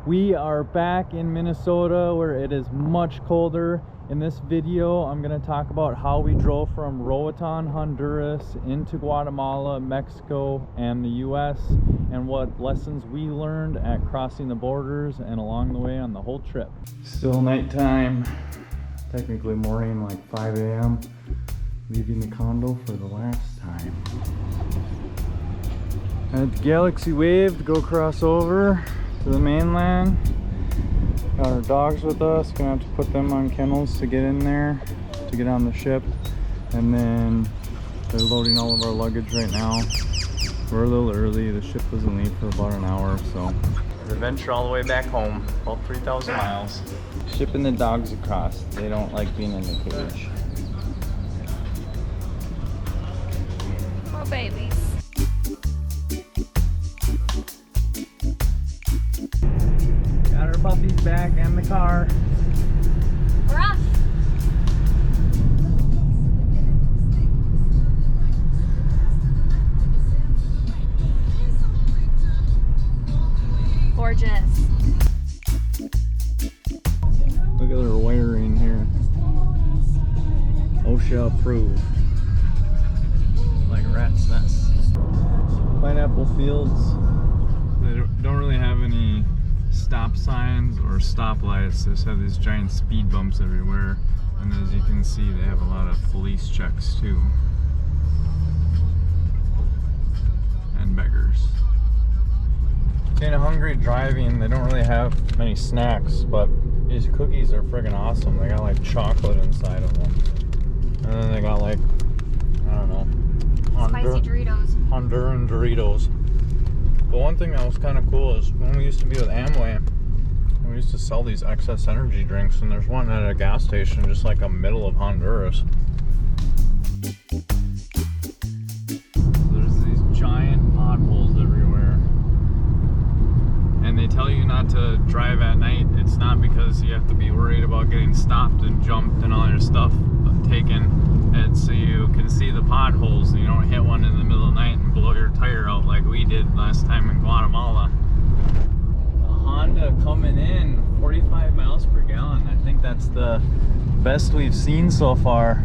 We are back in Minnesota where it is much colder. In this video, I'm going to talk about how we drove from Roatan, Honduras into Guatemala, Mexico, and the US, and what lessons we learned at crossing the borders and along the way on the whole trip. Still nighttime, technically morning, like 5 a.m. Leaving the condo for the last time. At the Galaxy Wave to go cross over to the mainland. Got our dogs with us, gonna have to put them on kennels to get in there, to get on the ship. And then they're loading all of our luggage right now. We're a little early, the ship doesn't leave for about an hour, so. Adventure all the way back home, about 3,000 miles. Shipping the dogs across, they don't like being in the cage. Poor babies. Got our puppies back and the car. We're off. Gorgeous. Look at their wiring here. OSHA approved. Like a rat's nest. Pineapple fields. They don't really have any stop signs or stoplights. They just have these giant speed bumps everywhere, and as you can see, they have a lot of police checks too, and beggars. Kinda hungry driving. They don't really have many snacks, but these cookies are friggin' awesome. They got like chocolate inside of them, and then they got like, I don't know, Spicy Doritos. Honduran Doritos. But one thing that was kind of cool is when we used to be with Amway, we used to sell these excess energy drinks, and there's one at a gas station just like a middle of Honduras. There's these giant potholes everywhere, and they tell you not to drive at night. It's not because you have to be worried about getting stopped and jumped and all your stuff taken. It's so you can see the potholes and you don't hit one in the middle of the night and blow your tire out like we did last time in Guatemala. A Honda coming in 45 miles per gallon. I think that's the best we've seen so far.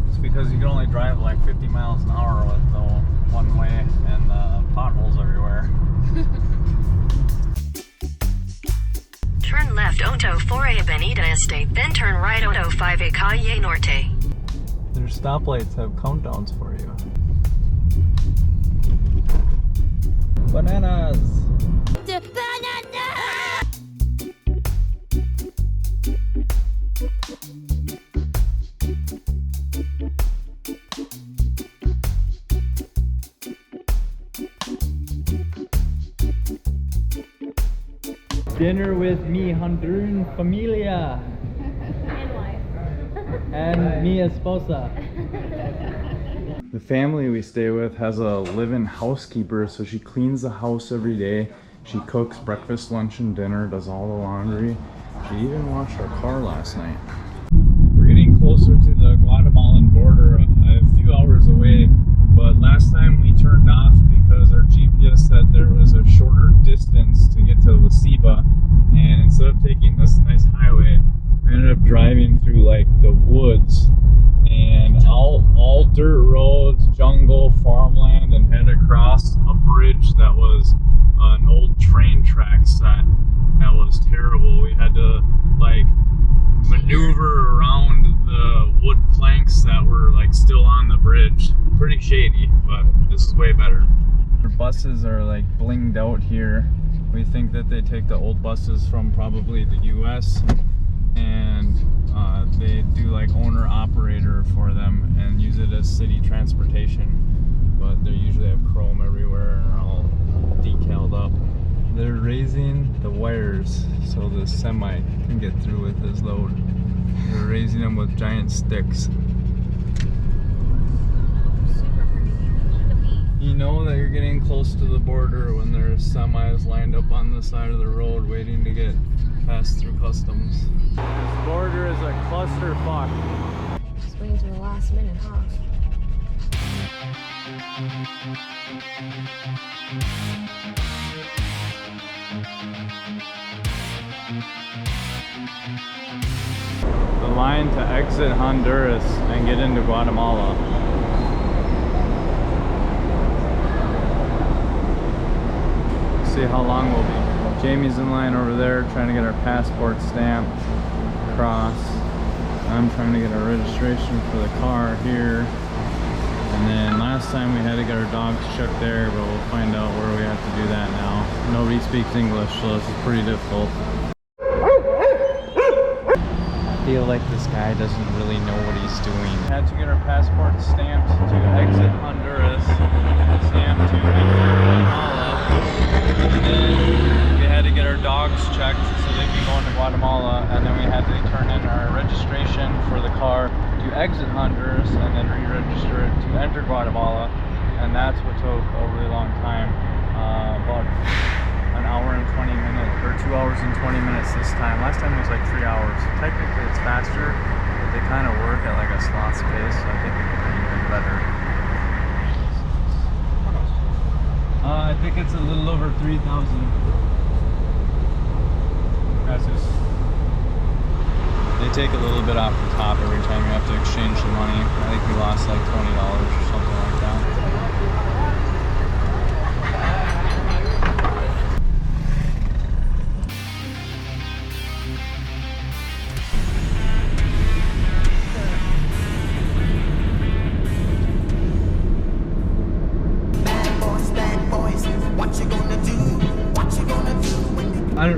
It's because you can only drive like 50 miles an hour with the one way and the potholes everywhere. Turn left onto 4A Avenida Estate, then turn right onto 5A Calle Norte. Their stoplights have countdowns for you. Bananas! Dinner with mi Honduran familia. And wife. And mi esposa. The family we stay with has a live-in housekeeper, so she cleans the house every day. She cooks breakfast, lunch, and dinner, does all the laundry. She even washed our car last night. We're getting closer to the Guatemalan border, a few hours away, but last time we turned off because our GPS said there was a shorter distance to get to La Ceiba, and instead of taking this nice highway, we ended up driving through like the woods and all dirt roads, jungle, farmland, and head across a bridge that was an old train track set that was terrible. We had to like maneuver around the wood planks that were like still on the bridge. Pretty shady, but this is way better. Our buses are like blinged out here. We think that they take the old buses from probably the US, and they do like owner operator for them and use it as city transportation, but they usually have chrome everywhere and are all decaled up. They're raising the wires so the semi can get through with his load. They're raising them with giant sticks. You know that you're getting close to the border when there's semis lined up on the side of the road waiting to get passed through customs. This border is a clusterfuck. Just waiting to the last minute, huh? line to exit Honduras and get into Guatemala. See how long we'll be. Jamie's in line over there trying to get our passport stamped across. I'm trying to get our registration for the car here. And then last time we had to get our dogs checked there, but we'll find out where we have to do that now. Nobody speaks English, so this is pretty difficult. I feel like this guy doesn't really know what he's doing. Had to get our passport stamped to exit Honduras, stamped to enter Guatemala, and then we had to get our dogs checked so they can go into Guatemala, and then we had to turn in our registration for the car to exit Honduras and then re-register it to enter Guatemala, and that's what took a really long time, about an hour and 20 minutes, or 2 hours and 20 minutes this time. Last time it was like 3 hours. Technically it's faster, but they kind of work at like a sloth's pace, so I think it could be even better. I think it's a little over 3,000. Gracias. They take a little bit off the top every time we have to exchange the money. I think we lost like $20 or something like that.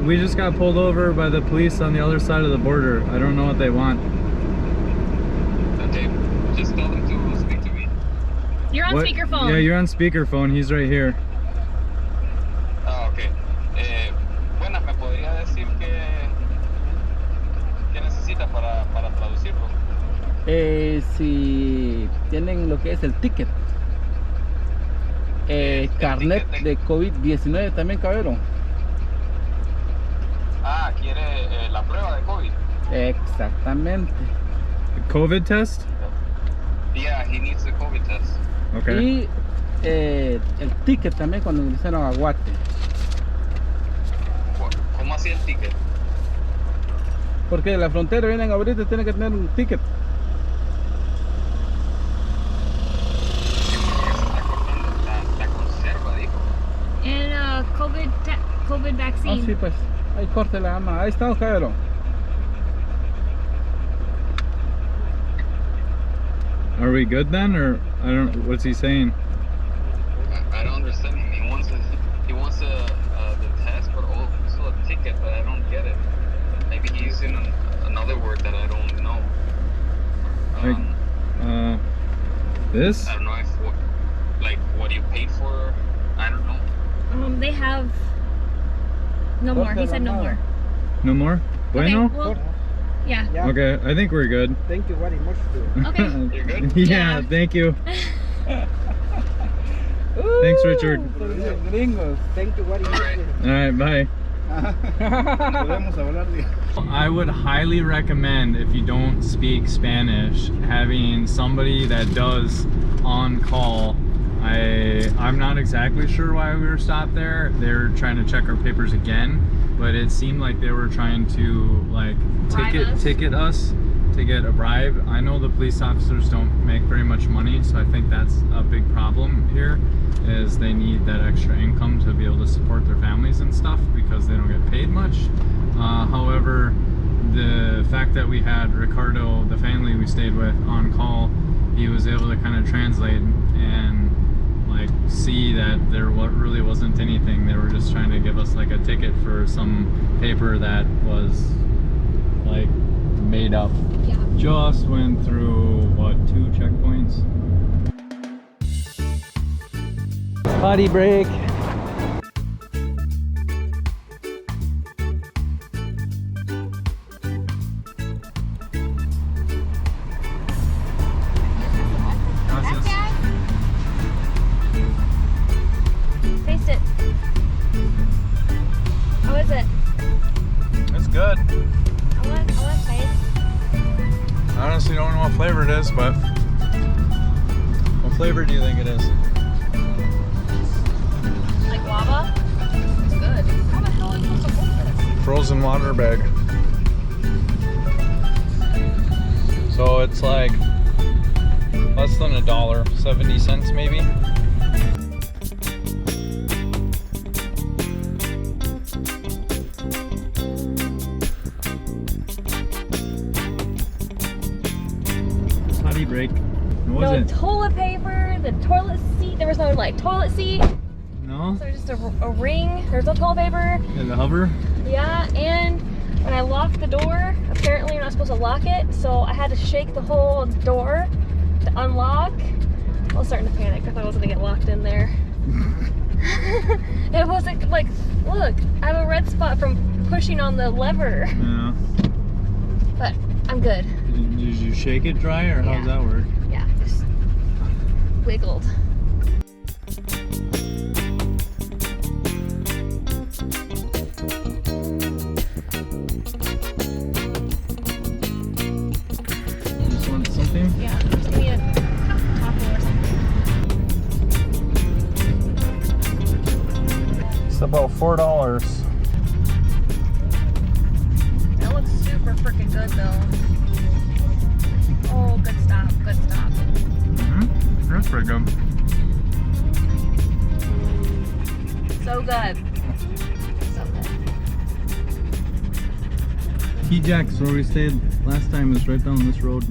We just got pulled over by the police on the other side of the border. I don't know what they want. Okay, just tell them to speak to me. You're on speakerphone. Yeah, you're on speakerphone. He's right here. Ah, ok. Buenas, ¿me podría decir qué necesita para traducirlo? Si tienen lo que es el ticket, carnet ticket de COVID-19 también, caballero. Ah, quiere la prueba de COVID. Exactamente. COVID test? Yeah, he needs the COVID test. Okay. Y el ticket también cuando ingresaron a Guate. ¿Cómo así el ticket? Porque de la frontera vienen ahorita, tienen que tener un ticket. Se está cortando la conserva, dijo. And COVID vaccine. Ah, sí, pues. Ahí corte la ama. Ahí estamos, caballero. Are we good then, or I don't? What's he saying? I don't understand him. He wants the test, but also a ticket, but I don't get it. Maybe he's using another word that I don't know. This? I don't know if what you paid for. I don't know. They have no more. He said no more. No more? Bueno? Okay, well, yeah. Okay, I think we're good. Thank you very much. Okay. You're good? Yeah, Yeah. thank you. Thanks, Richard. Gringos. Thank you very much. Alright, bye. Podemos hablar de... I would highly recommend, if you don't speak Spanish, having somebody that does on call. I'm not exactly sure why we were stopped there. They were trying to check our papers again, but it seemed like they were trying to like ticket us to get a bribe. I know the police officers don't make very much money, so I think that's a big problem here, is they need that extra income to be able to support their families and stuff because they don't get paid much. However, the fact that we had Ricardo, the family we stayed with, on call, he was able to kind of translate and like see that there really wasn't anything. They were just trying to give us like a ticket for some paper that was like made up. Yeah. Just went through what, 2 checkpoints? Potty break. Taste it. How is it? It's good. I want to taste. I honestly don't know what flavor it is, but what flavor do you think it is? Like guava? It's good. How the hell are you supposed to open it? Frozen water bag. So it's like less than $1, 70 cents maybe. Potty break. What was No it? toilet paper, the toilet seat. There was no like toilet seat. No? So just a ring. There's no toilet paper. And the hover? Yeah, and when I locked the door, apparently you're not supposed to lock it, so I had to shake the whole door to unlock. I was starting to panic. I thought I was gonna get locked in there. It wasn't like, look, I have a red spot from pushing on the lever. Yeah. But I'm good. Did you shake it dry or how Yeah. does that work? Yeah, just wiggled. You just want something? Yeah, just give me a taco or something. It's about $4. That looks super freaking good though. Oh, good stop, good stop. Mm-hmm. That's pretty good. So good. So good. T-Jack's where we stayed last time is right down this road.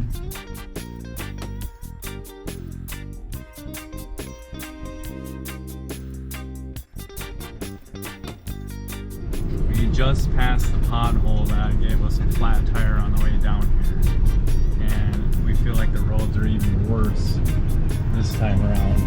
We just passed the pothole that gave us a flat tire on the way down here. And we feel like the roads are even worse this time around.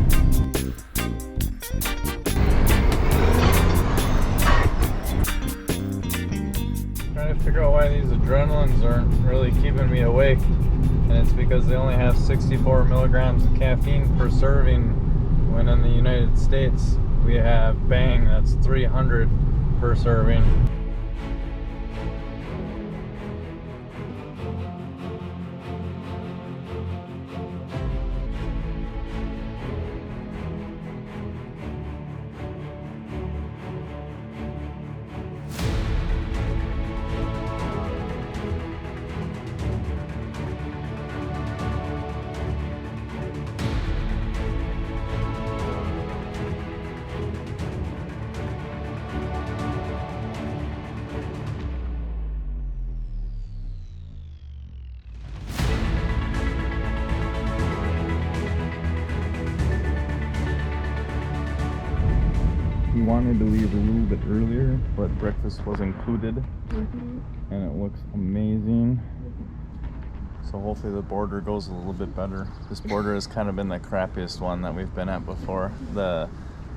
Trying to figure out why these adrenalines aren't really keeping me awake, and it's because they only have 64 milligrams of caffeine per serving, when in the United States we have bang, that's 300 per serving. We wanted to leave a little bit earlier, but breakfast was included, and it looks amazing. So hopefully the border goes a little bit better. This border has kind of been the crappiest one that we've been at before. The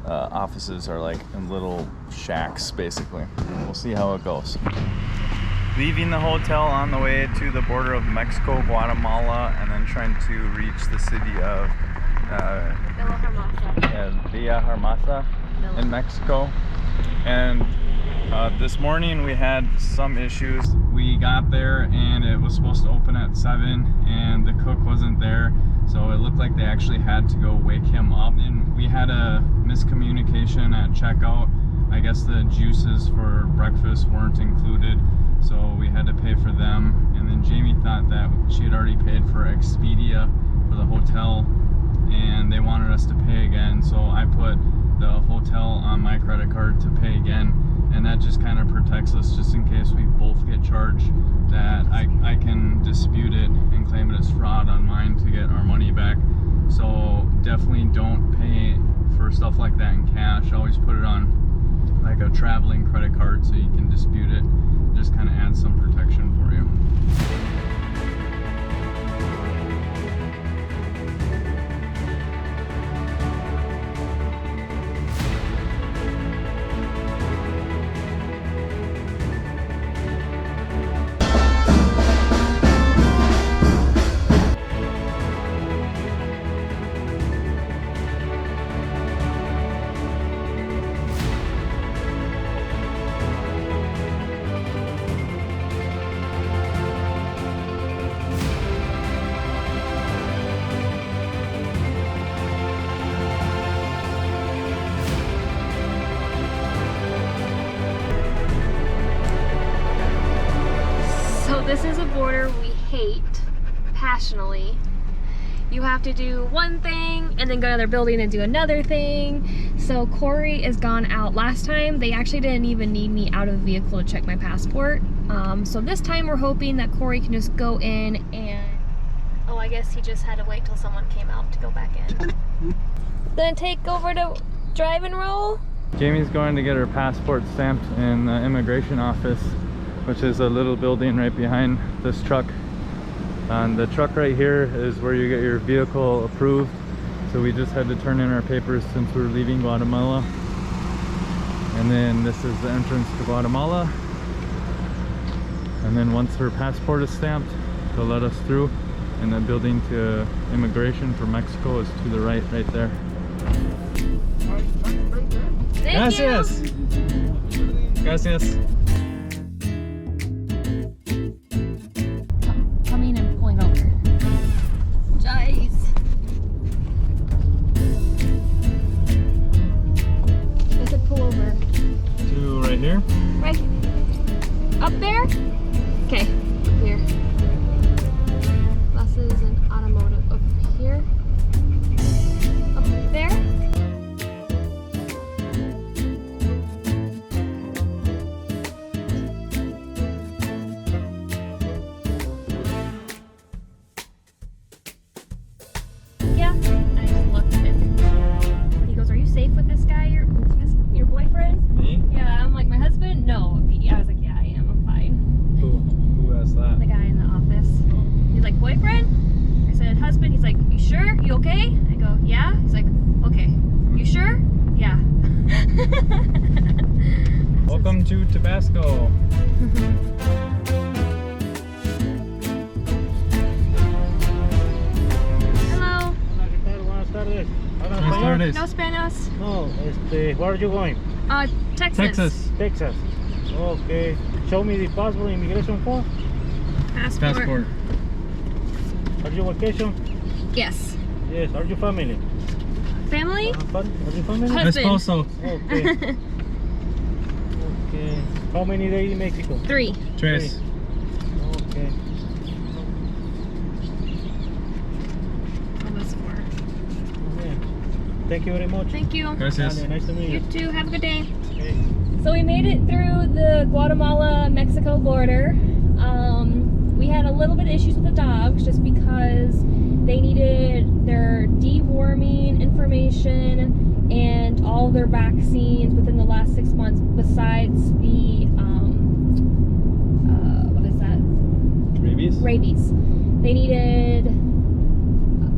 offices are like in little shacks, basically. We'll see how it goes. Leaving the hotel on the way to the border of Mexico, Guatemala, and then trying to reach the city of Villa Hermosa in Mexico. And this morning we had some issues. We got there and it was supposed to open at 7 and the cook wasn't there, so it looked like they actually had to go wake him up. And we had a miscommunication at checkout. I guess the juices for breakfast weren't included, so we had to pay for them. And then Jamie thought that she had already paid for Expedia for the hotel and they wanted us to pay again, so I put the hotel on my credit card to pay again, and that just kind of protects us just in case we both get charged, that I can dispute it and claim it as fraud on mine to get our money back. So definitely don't pay for stuff like that in cash. Always put it on like a traveling credit card so you can dispute it. Just kind of adds some protection for you. So this is a border we hate, passionately. You have to do one thing and then go to another building and do another thing. So Corey is gone out. Last time, they actually didn't even need me out of the vehicle to check my passport. So this time we're hoping that Corey can just go in and... Oh, I guess he just had to wait till someone came out to go back in. Then take over to drive and roll. Jamie's going to get her passport stamped in the immigration office, which is a little building right behind this truck. And the truck right here is where you get your vehicle approved. So we just had to turn in our papers since we're leaving Guatemala. And then this is the entrance to Guatemala. And then once her passport is stamped, they'll let us through. And the building to immigration for Mexico is to the right there. Thank Gracias. you. Gracias. Coming and pulling over. Jeez. I said pull over. To right here. Right. Up there? Okay. Here. Buses and automotive up here. Up there. Yeah. I just looked at it. He goes, "Are you safe with this guy? Your boyfriend?" Me? Yeah. I'm like, "My husband?" No. I was like, "Yeah, I am. I'm fine." Who asked that? The guy in the office. He's like, "Boyfriend?" I said, "Husband." He's like, "You sure? You okay?" I go, "Yeah." He's like, "Okay. You sure?" "Yeah." Welcome to Tabasco. Hello. Hola, ¿qué tal? Buenas tardes. ¿Hablan Buenas español? tardes. No Spanish. No, where are you going? Texas. Texas. Texas. Okay. Show me the passport immigration form. Passport. Are you vacation? Yes. Yes. Are you family? Family? Are you family? Husband. Esposo. Okay. Okay. How many days in Mexico? 3. Tres. Okay. Almost 4. Okay. Thank you very much. Thank you. Gracias. Dale, nice to meet You you. too. Have a good day. Okay. So we made it through the Guatemala-Mexico border. We had a little bit of issues with the dogs just because they needed their deworming information and all their vaccines within the last 6 months besides the, what is that? Rabies? Rabies. They needed a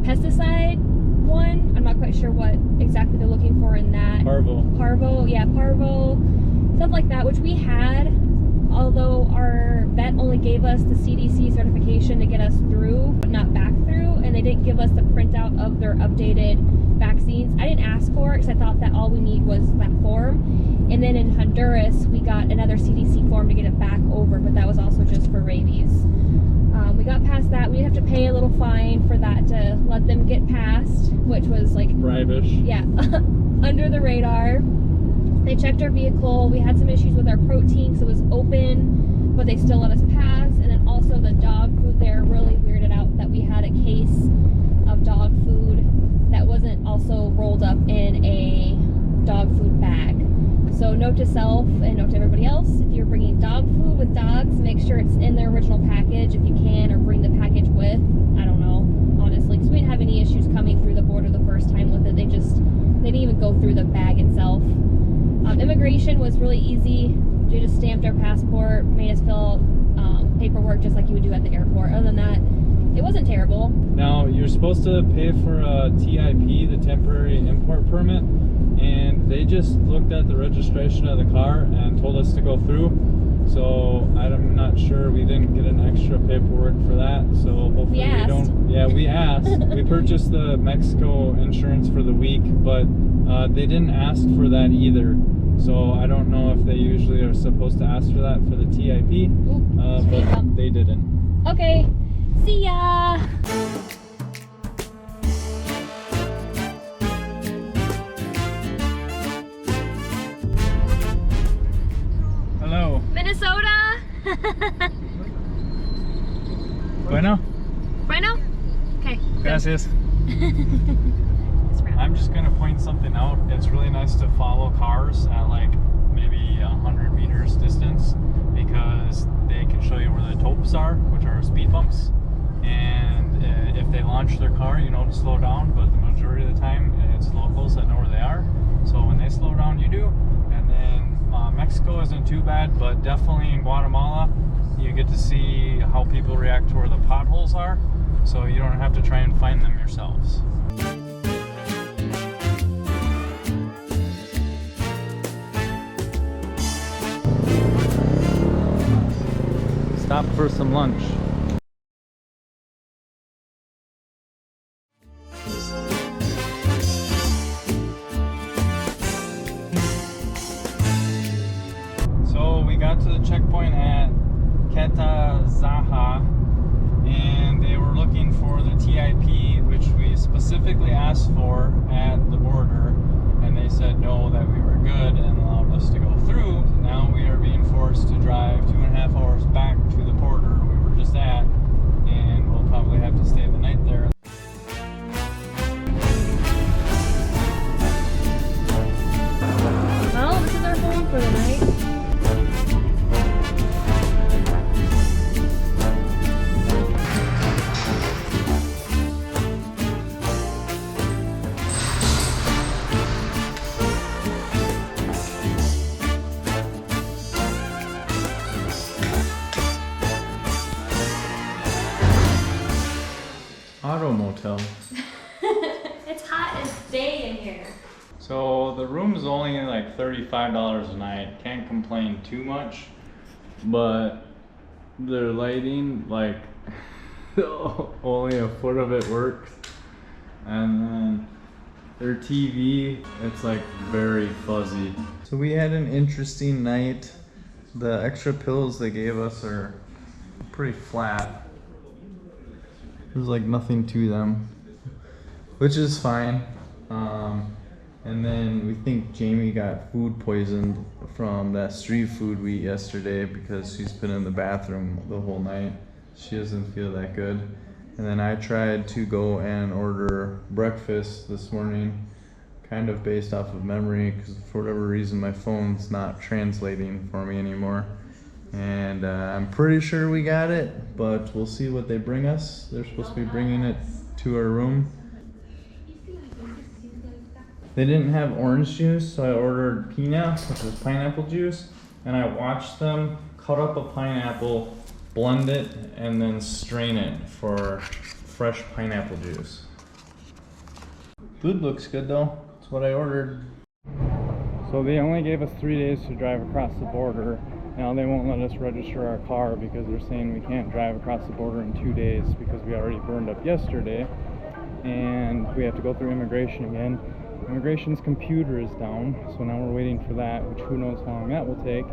pesticide one. I'm not quite sure what exactly they're looking for in that. Parvo, yeah, parvo, stuff like that, which we had, although our vet only gave us the CDC certification to get us through, but not back through, and they didn't give us the printout of their updated vaccines. I didn't ask for it because I thought that all we need was that form. And then in Honduras, we got another CDC form to get it back over, but that was also just for rabies. We got past that. We did have to pay a little fine for that to let them get past, which was like Bribish. yeah, under the radar. They checked our vehicle. We had some issues with our protein because it was open, but they still let us pass. And then also the dog food there really weirded out that we had a case of dog food that wasn't also rolled up in a dog food bag. So note to self and note to everybody else, if you're bringing dog food with dogs, make sure it's in the original package if you can, or bring the package with. I don't know, honestly, because we didn't have any issues coming through the border the first time with it. They didn't even go through the bag itself. Immigration was really easy. They just stamped our passport, made us fill out paperwork just like you would do at the airport. Other than that, it wasn't terrible. Now, you're supposed to pay for a TIP, the temporary import permit, and they just looked at the registration of the car and told us to go through. So I'm not sure, we didn't get an extra paperwork for that, so hopefully we don't. Yeah, we asked. We purchased the Mexico insurance for the week, but they didn't ask for that either. So I don't know if they usually are supposed to ask for that for the TIP, but they didn't. Okay, see ya! Hello. Minnesota! Bueno? Bueno? Gracias. I'm just gonna point something out. It's really nice to follow cars at like maybe 100 meters distance because they can show you where the topes are, which are speed bumps. And if they launch their car, you know to slow down, but the majority of the time it's locals that know where they are. So when they slow down, you do. And then Mexico isn't too bad, but definitely in Guatemala, you get to see how people react to where the potholes are, so you don't have to try and find them yourselves. Stop for some lunch. So we got to the checkpoint at Zaha, and they were looking for the TIP, which we specifically asked for at the border, and they said no, that we were good and allowed us to go through. Now we are being forced to drive 2.5 hours back to the border we were just at, and we'll probably have to stay the night there. Well, this is our home for the night. Auto motel. It's hot as day in here. So the room's only like $35 a night. Can't complain too much, but their lighting, like only a foot of it works, and then their TV, it's like very fuzzy. So we had an interesting night. The extra pillows they gave us are pretty flat. There's like nothing to them, which is fine. And then we think Jamie got food poisoned from that street food we ate yesterday because she's been in the bathroom the whole night. She doesn't feel that good. And then I tried to go and order breakfast this morning, kind of based off of memory, because for whatever reason my phone's not translating for me anymore. And I'm pretty sure we got it, but we'll see what they bring us. They're supposed to be bringing it to our room. They didn't have orange juice, so I ordered pina, which is pineapple juice, and I watched them cut up a pineapple, blend it, and then strain it for fresh pineapple juice. Food looks good though. That's what I ordered. So they only gave us 3 days to drive across the border. Now they won't let us register our car because they're saying we can't drive across the border in 2 days because we already burned up yesterday, and we have to go through immigration again. Immigration's computer is down, so now we're waiting for that, which who knows how long that will take.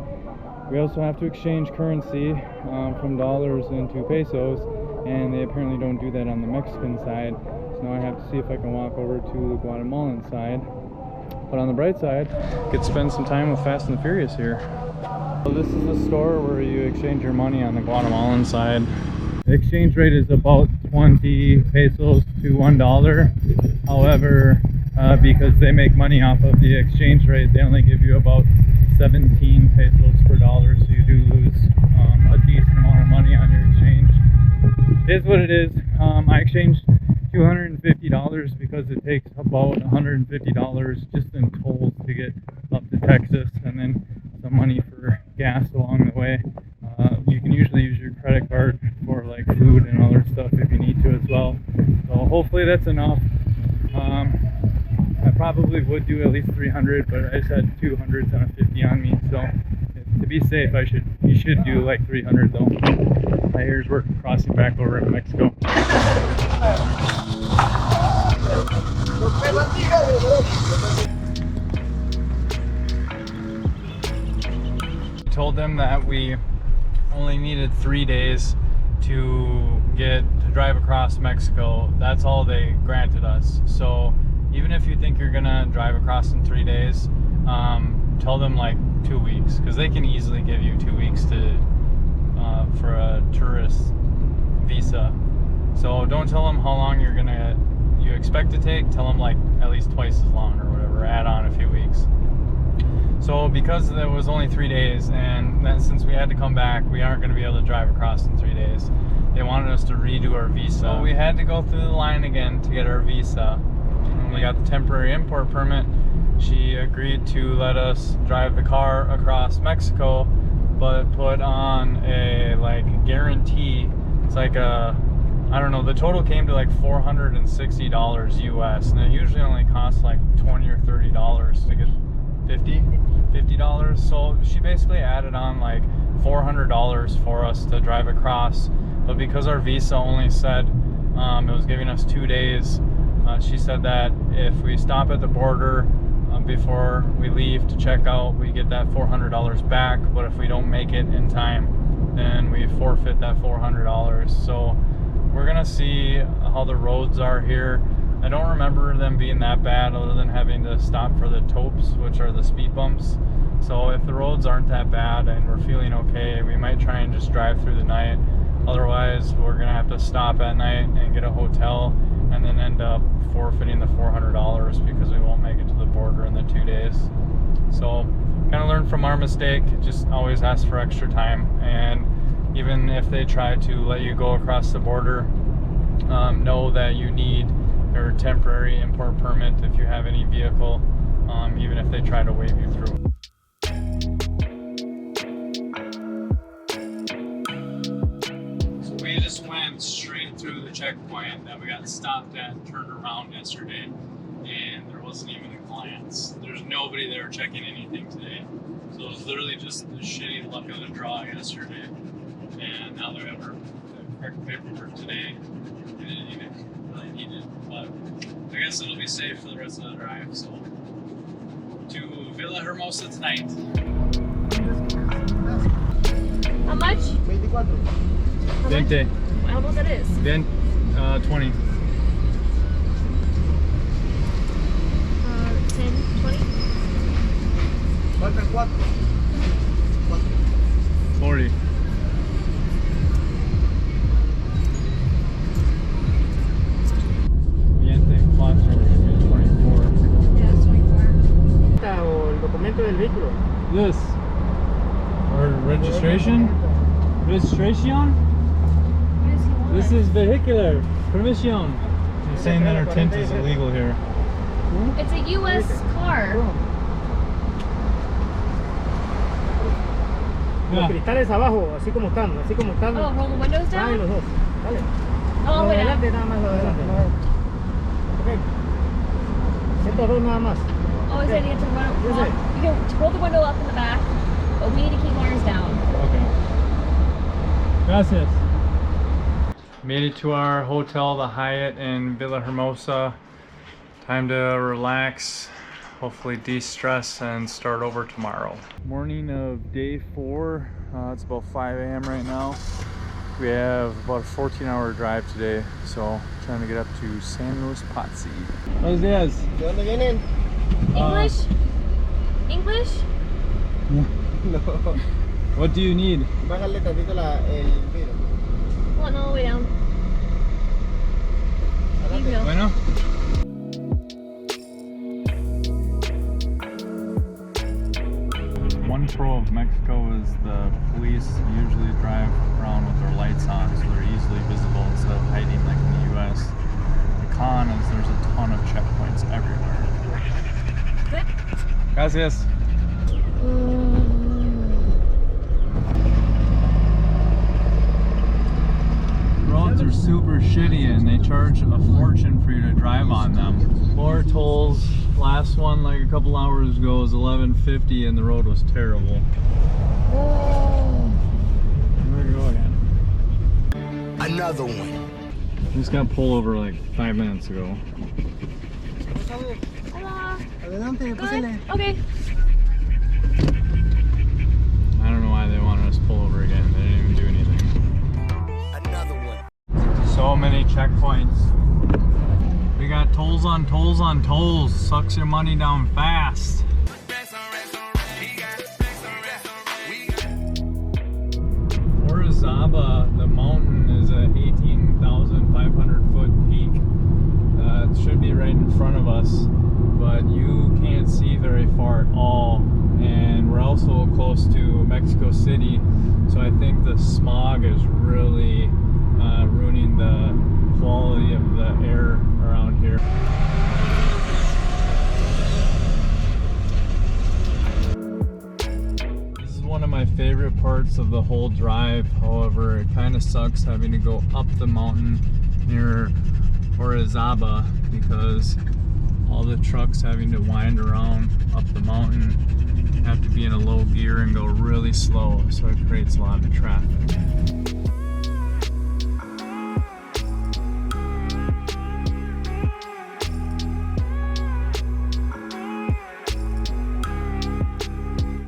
We also have to exchange currency from dollars into pesos, and they apparently don't do that on the Mexican side. So now I have to see if I can walk over to the Guatemalan side. But on the bright side, get to spend some time with Fast and the Furious here. So this is a store where you exchange your money on the Guatemalan side. The exchange rate is about 20 pesos to $1. However, because they make money off of the exchange rate, they only give you about 17 pesos per dollar, so you do lose a decent amount of money on your exchange. It is what it is. I exchanged $250 because it takes about $150 just in tolls to get up to Texas, and then some money for gas along the way. You can usually use your credit card for like food and other stuff if you need to as well. So hopefully that's enough. I probably would do at least 300, but I just had 200s and a 50 on me, so to be safe, you should do like 300 though. My ears were crossing back over in Mexico. Told them that we only needed 3 days to drive across Mexico. That's all they granted us. So even if you think you're gonna drive across in 3 days, tell them like 2 weeks, because they can easily give you 2 weeks to for a tourist visa. So don't tell them how long you expect to take. Tell them like at least twice as long or whatever. Add on a few weeks. So because it was only 3 days, and then since we had to come back, we aren't going to be able to drive across in 3 days. They wanted us to redo our visa. So we had to go through the line again to get our visa. When we got the temporary import permit, she agreed to let us drive the car across Mexico, but put on a like guarantee. It's like a, I don't know, the total came to like $460 US, and it usually only costs like $20 or $30 to get $50. So she basically added on like $400 for us to drive across. But because our visa only said it was giving us 2 days, she said that if we stop at the border before we leave to check out, we get that $400 back. But if we don't make it in time, then we forfeit that $400. So we're gonna see how the roads are here. I don't remember them being that bad, other than having to stop for the topes, which are the speed bumps. So if the roads aren't that bad and we're feeling okay, we might try and just drive through the night. Otherwise, we're gonna have to stop at night and get a hotel, and then end up forfeiting the $400 because we won't make it to the border in the 2 days. So kind of learn from our mistake. Just always ask for extra time, and even if they try to let you go across the border, know that you need your temporary import permit if you have any vehicle, even if they try to wave you through. So we just went straight through the checkpoint that we got stopped at and turned around yesterday, and there wasn't even a glance. There's nobody there checking anything today. So it was literally just the shitty luck of the draw yesterday, and now they have our correct paperwork today. We didn't even really need it, but I guess it'll be safe for the rest of the drive. So to Villahermosa tonight. How much? 24. 20. I don't know what that is. Then 20. 10, 20? 40. Documento del vehículo. This. Or registration? Registration? This is vehicular permission. You're saying that our tent is illegal here. It's a U.S. car. Los cristales abajo, así como están, así como están. Oh, roll the windows Ah, y down? los dos. Dale. Oh, Lo de wait. adelante nada más, lo de adelante. Ok. 102 nada más. Oh, I said you have to run. Yes, Well, you can roll the window up in the back, but we need to keep ours down. Okay. Gracias. Made it to our hotel, the Hyatt in Villahermosa. Time to relax, hopefully de-stress, and start over tomorrow. Morning of day 4. It's about 5 a.m. right now. We have about a 14-hour drive today, so trying to get up to San Luis Potosí. Buenos días. ¿De dónde vienen? English? English? No. What do you need? Bájale tantito el vidrio. Well, all the way down. You can go. Bueno. One pro of Mexico is the police usually drive around with their lights on, so they're easily visible instead of hiding like in the US. The con is there's a ton of checkpoints everywhere. Good. Gracias. Roads are super shitty and they charge a fortune for you to drive on them. More tolls. Last one like a couple hours ago was $11.50 and the road was terrible. There we go again. Another one. Just got pulled over like 5 minutes ago. Hola. Adelante, Good. Okay. I don't know why they wanted us to pull over again. They didn't even do anything. Another one. So many checkpoints. We got tolls on tolls on tolls. Sucks your money down fast. Orizaba, the mountain, is at 18,500 close to Mexico City, so I think the smog is really ruining the quality of the air around here. This is one of my favorite parts of the whole drive. However, it kind of sucks having to go up the mountain near Orizaba because all the trucks having to wind around up the mountain have to be in a low gear and go really slow, so it creates a lot of traffic.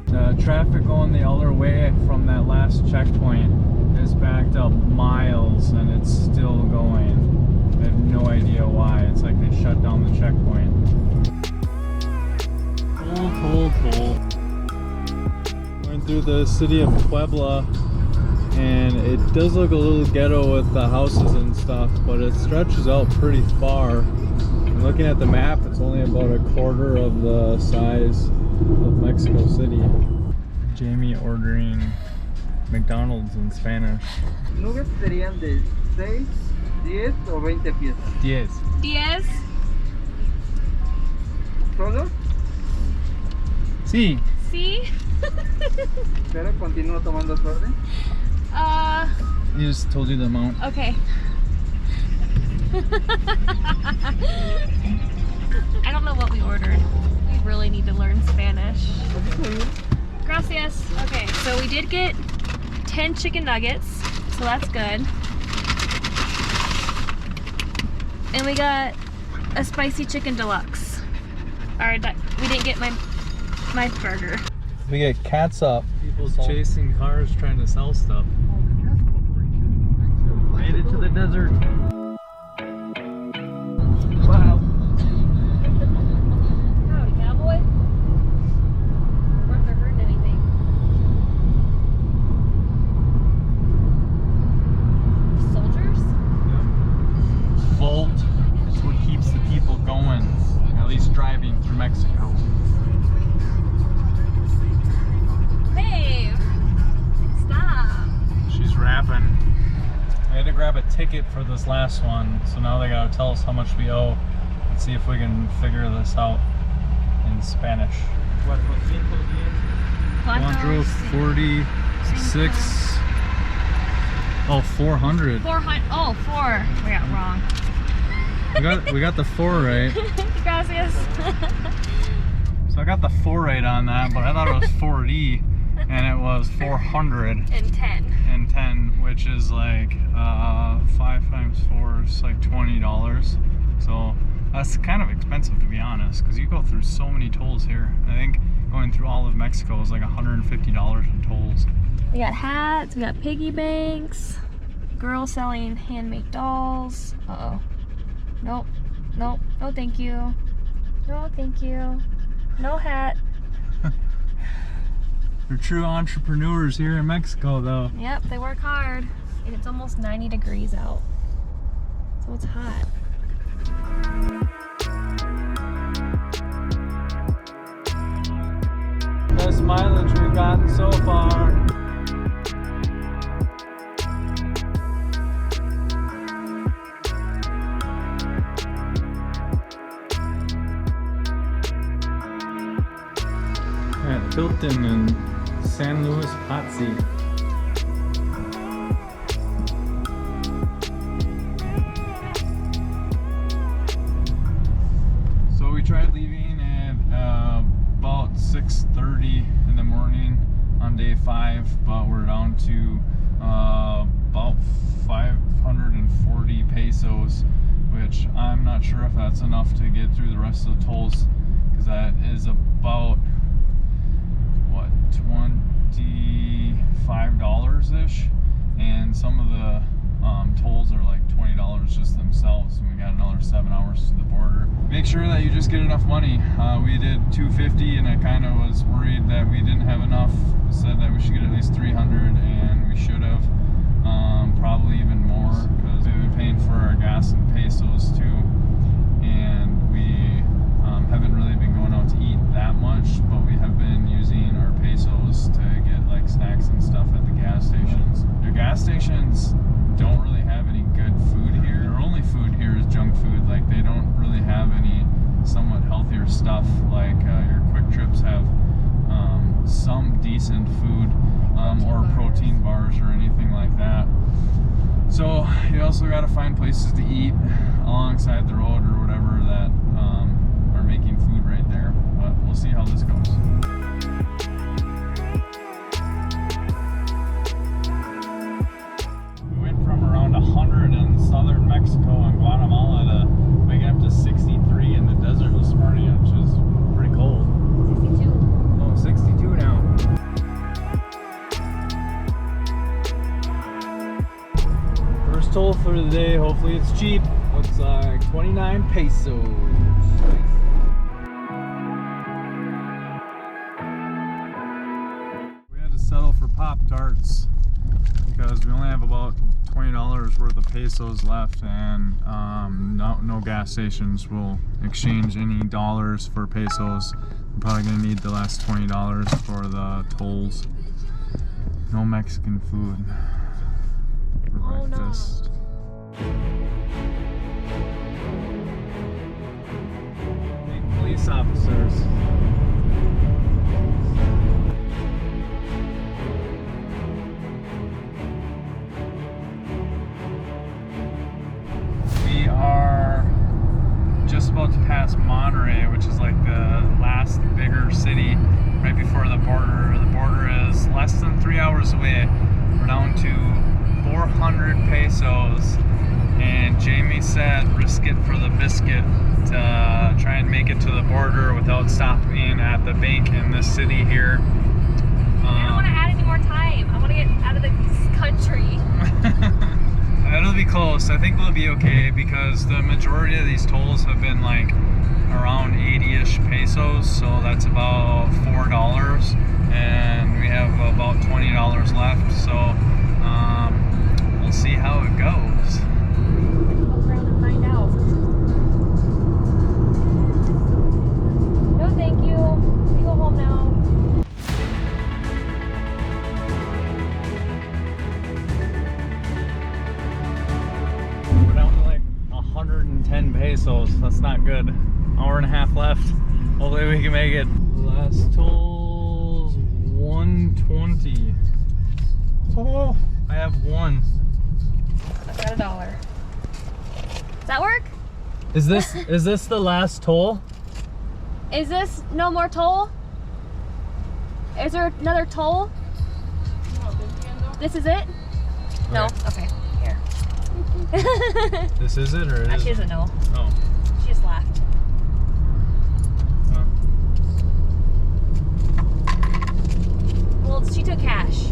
The traffic going the other way from that last checkpoint is backed up miles and it's still going. I have no idea why. It's like they shut down the checkpoint. Toll. Going through the city of Puebla, and it does look a little ghetto with the houses and stuff, but it stretches out pretty far. And looking at the map, it's only about a quarter of the size of Mexico City. Jamie ordering McDonald's in Spanish. Nuggets serían de 6, 10 o 20 piezas. 10. ¿Solo? Sí. Sí. Pero continúo tomando su orden. He just told you the amount. Okay. I don't know what we ordered. We really need to learn Spanish. Gracias. Okay, so we did get 10 chicken nuggets, so that's good. And we got a spicy chicken deluxe. Alright, we didn't get my burger. We get cats up. People chasing cars trying to sell stuff. Made it to the desert. Wow. Howdy, cowboy. Weren't hurting anything. Soldiers? Volt is what keeps the people going, at least driving through Mexico. Babe! Stop! She's rapping. I had to grab a ticket for this last one, so now they gotta tell us how much we owe. Let's see if we can figure this out in Spanish. 446. Oh, 400. 400. Oh, 4. We got wrong. We got the 4 right. Gracias. So I got the 4 right on that, but I thought it was 40, and it was 400 And 10. and 10, which is like 5 times 4 is like $20. So that's kind of expensive, to be honest, because you go through so many tolls here. I think going through all of Mexico is like $150 in tolls. We got hats, we got piggy banks, girl selling handmade dolls. Uh-oh. Nope. Nope. No thank you. No thank you. No hat. They're true entrepreneurs here in Mexico, though. Yep, they work hard. And it's almost 90 degrees out. So it's hot. Best mileage we've gotten so far. At Hilton in San Luis Potosí. So we tried leaving at about 6:30 in the morning on day 5, but we're down to about 540 pesos, which I'm not sure if that's enough to get through the rest of the tolls, because that is about what, $25-ish, and some of the tolls are like $20 just themselves, and we got another 7 hours to the border. Make sure that you just get enough money. We did 250, and I kind of was worried that we didn't have enough. Said that we should get at least 300, and we should have, probably even more, because we've been paying for our gas in pesos too, and we haven't really been going out to eat that much, but we have been using our pesos to stuff, like your Quick Trips have some decent food or protein bars or anything like that. So you also got to find places to eat alongside the road or whatever that are making food right there. But we'll see how this goes. We went from around 100 in southern Mexico and Guatemala to making up to 63 in the desert this morning, which is pretty cold. 62. Oh, 62 now. First toll for the day, hopefully it's cheap. Looks like 29 pesos. We had to settle for Pop-Tarts because we only have about $20 worth of pesos left, and no gas stations will exchange any dollars for pesos. I'm probably gonna need the last $20 for the tolls. No Mexican food for breakfast. Big police officers. We are just about to pass Monterrey, which is like the last bigger city right before the border. The border is less than 3 hours away. We're down to 400 pesos, and Jamie said risk it for the biscuit to try and make it to the border without stopping at the bank in this city here. I don't want to add any more time. I want to get out of the country. It'll be close. I think we'll be okay because the majority of these tolls have been like around 80-ish pesos, so that's about $4, and we have about $20 left, so we'll see how it goes. Look around and find out. No, thank you. We go home now. We're down to like 110 pesos. That's not good. Hour and a half left. Hopefully we can make it. Last toll's 120. Oh, I have one. I've got $1. Does that work? Is this the last toll? Is this no more toll? Is there another toll? This is it? No? Okay. Here. This is it, or is She doesn't know. Oh. She just laughed. Well, she took cash.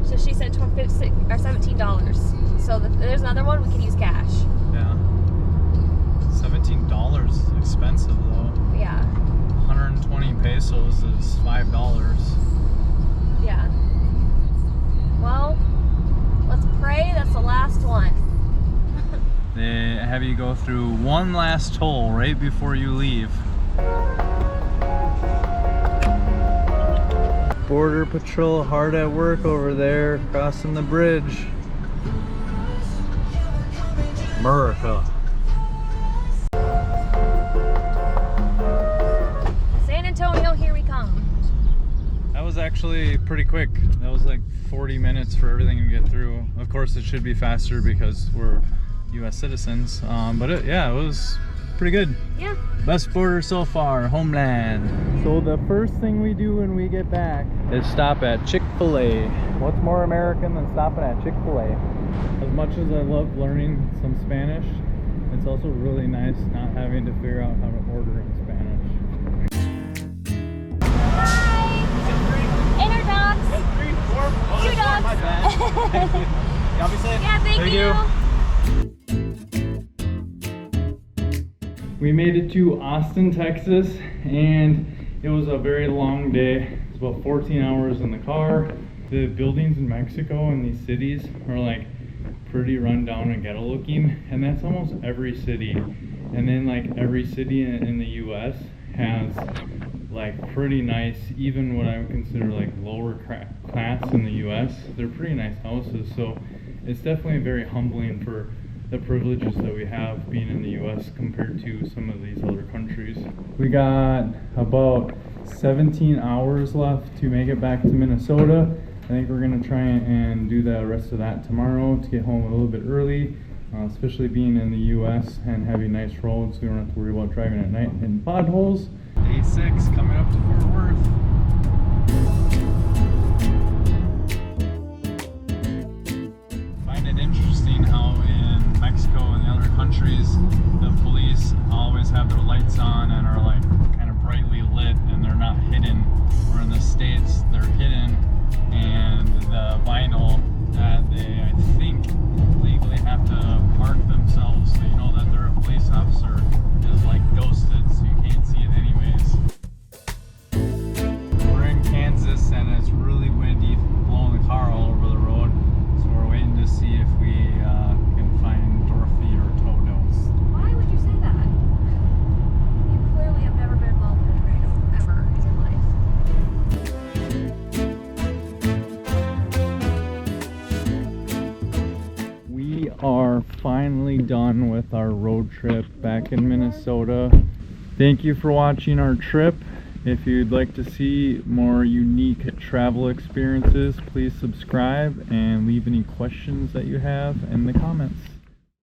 So she said $17. So there's another one, we can use cash. Yeah. $17 is expensive though. Yeah. 120 pesos is $5. Yeah. Well, let's pray that's the last one. They have you go through one last toll right before you leave. Border Patrol hard at work over there, crossing the bridge. America. San Antonio, here we come. That was actually pretty quick. That was like 40 minutes for everything to get through. Of course, it should be faster because we're U.S. citizens. But it was pretty good. Yeah. Best border so far, homeland. So the first thing we do when we get back is stop at Chick-fil-A. What's more American than stopping at Chick-fil-A? As much as I love learning some Spanish, it's also really nice not having to figure out how to order in Spanish. Inner dogs. 2 dogs. My bad. Thank you. Y'all be safe. Yeah, thank you. We made it to Austin, Texas, and it was a very long day. It's about 14 hours in the car. The buildings in Mexico and these cities are like pretty run down and ghetto looking, and that's almost every city. And then like every city in the US has like pretty nice, even what I would consider like lower class in the US, they're pretty nice houses. So it's definitely very humbling for the privileges that we have being in the US compared to some of these other countries. We got about 17 hours left to make it back to Minnesota. I think we're gonna try and do the rest of that tomorrow to get home a little bit early, especially being in the US and having nice roads. We don't have to worry about driving at night and hitting potholes. Day 6 coming up to Fort Worth. Find it interesting how in Mexico and the other countries the police always have their lights on and are like kind of brightly lit and they're not hidden, where in the States they're hidden, and the vinyl that they, I think, legally have to mark themselves so you know that they're a police officer is like ghosted, so you can't see it anyways. We're in Kansas and it's really windy, blowing the car all over the road, so we're waiting to see if we can find Dorothy or Toto. Why would you say that? You clearly have never been involved in a tornado ever in your life. We are finally done with our road trip back in Minnesota. Thank you for watching our trip. If you'd like to see more unique travel experiences, please subscribe and leave any questions that you have in the comments.